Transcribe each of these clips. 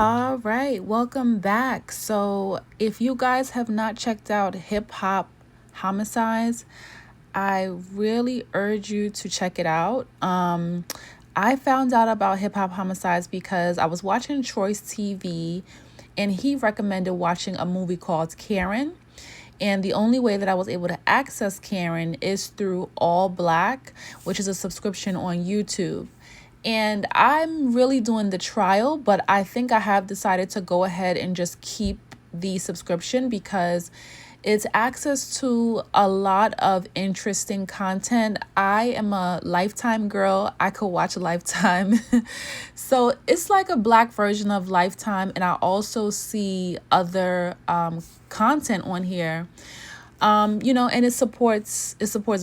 All right, welcome back. So, if you guys have not checked out Hip Hop Homicides, I really urge you to check it out. I found out about Hip Hop Homicides because I was watching Troy's TV and he recommended watching a movie called Karen. And the only way that I was able to access Karen is through All Black, which is a subscription on YouTube. And I'm really doing the trial, but I think I have decided to go ahead and just keep the subscription because it's access to a lot of interesting content. I am a Lifetime girl. I could watch Lifetime. So it's like a black version of Lifetime. And I also see other content on here, and it supports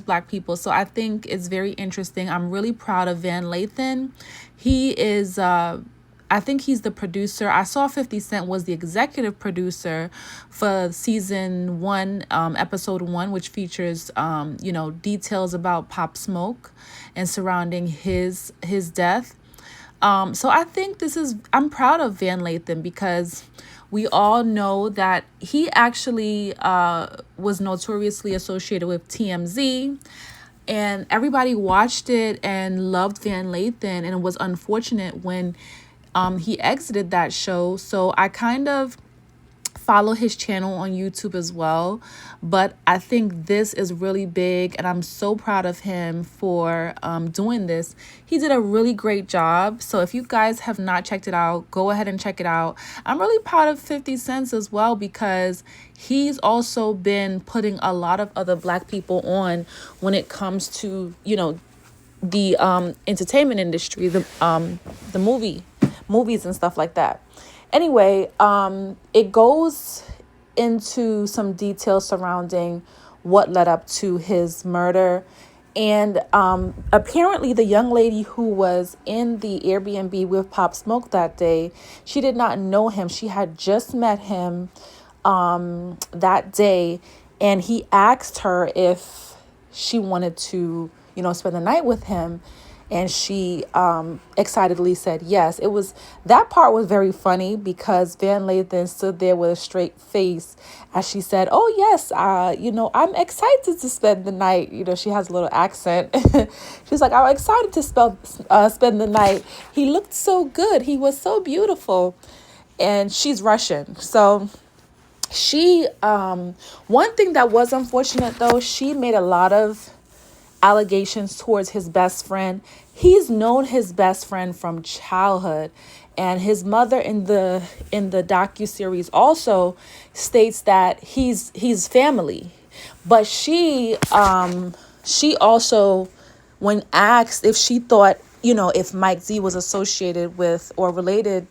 black people. So I think it's very interesting. I'm really proud of Van Lathan. He is I think he's the producer. I saw 50 Cent was the executive producer for season 1, episode 1, which features details about Pop Smoke and surrounding his death. So I think I'm proud of Van Lathan because we all know that he actually was notoriously associated with TMZ, and everybody watched it and loved Van Lathan, and it was unfortunate when he exited that show. So I kind of follow his channel on YouTube as well. But I think this is really big, and I'm so proud of him for doing this. He did a really great job. So if you guys have not checked it out, go ahead and check it out. I'm really proud of 50 Cent as well because he's also been putting a lot of other black people on when it comes to, the entertainment industry, the movies and stuff like that. Anyway, it goes into some details surrounding what led up to his murder. And apparently the young lady who was in the Airbnb with Pop Smoke that day, she did not know him. She had just met him that day, and he asked her if she wanted to, spend the night with him. And she excitedly said yes. That part was very funny because Van Lathan stood there with a straight face as she said, "Oh yes, I'm excited to spend the night." She has a little accent. She's like, "I'm excited to spend the night. He looked so good. He was so beautiful." And she's Russian, so she one thing that was unfortunate though, she made a lot of allegations towards his best friend. He's known his best friend from childhood, and his mother in the docuseries also states that he's family. But she also, when asked if she thought, if Mike Z was associated with or related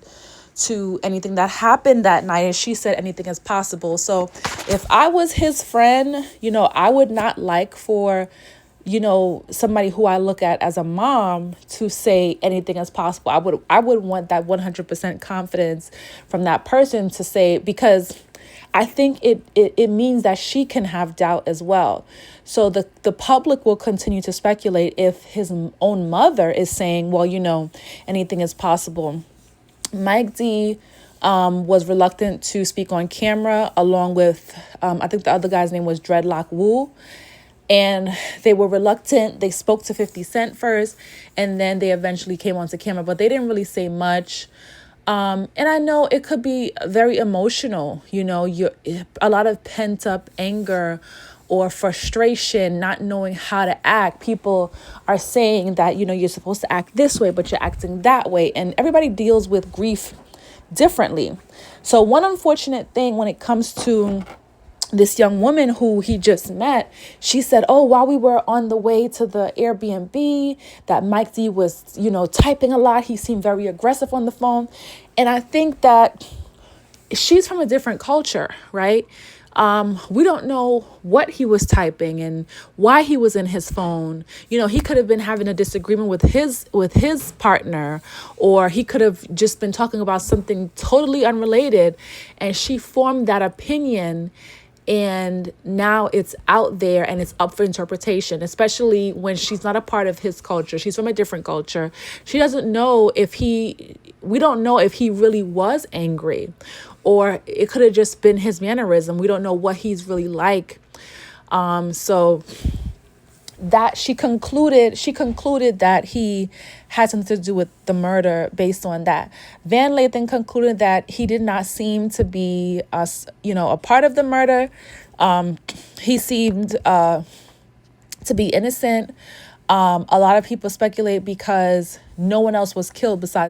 to anything that happened that night, and she said anything is possible. So if I was his friend, I would not like for somebody who I look at as a mom to say anything is possible. I would want that 100% confidence from that person to say, because I think it means that she can have doubt as well. So the public will continue to speculate if his own mother is saying, well, anything is possible. Mike D was reluctant to speak on camera, along with, I think the other guy's name was Dreadlock Wu. And they were reluctant. They spoke to 50 Cent first, and then they eventually came onto camera, but they didn't really say much. And I know it could be very emotional, a lot of pent up anger or frustration, not knowing how to act. People are saying that, you're supposed to act this way, but you're acting that way. And everybody deals with grief differently. So one unfortunate thing when it comes to this young woman who he just met, she said, "Oh, while we were on the way to the Airbnb, that Mike D was, typing a lot. He seemed very aggressive on the phone." And I think that she's from a different culture, right? We don't know what he was typing and why he was in his phone. He could have been having a disagreement with his partner, or he could have just been talking about something totally unrelated, and she formed that opinion. And now it's out there and it's up for interpretation, especially when she's not a part of his culture. She's from a different culture. She doesn't know if he we don't know if he really was angry, or it could have just been his mannerism. We don't know what he's really like. So that she concluded that he had something to do with the murder based on that. Van Lathan concluded that he did not seem to be a part of the murder. He seemed to be innocent. A lot of people speculate because no one else was killed besides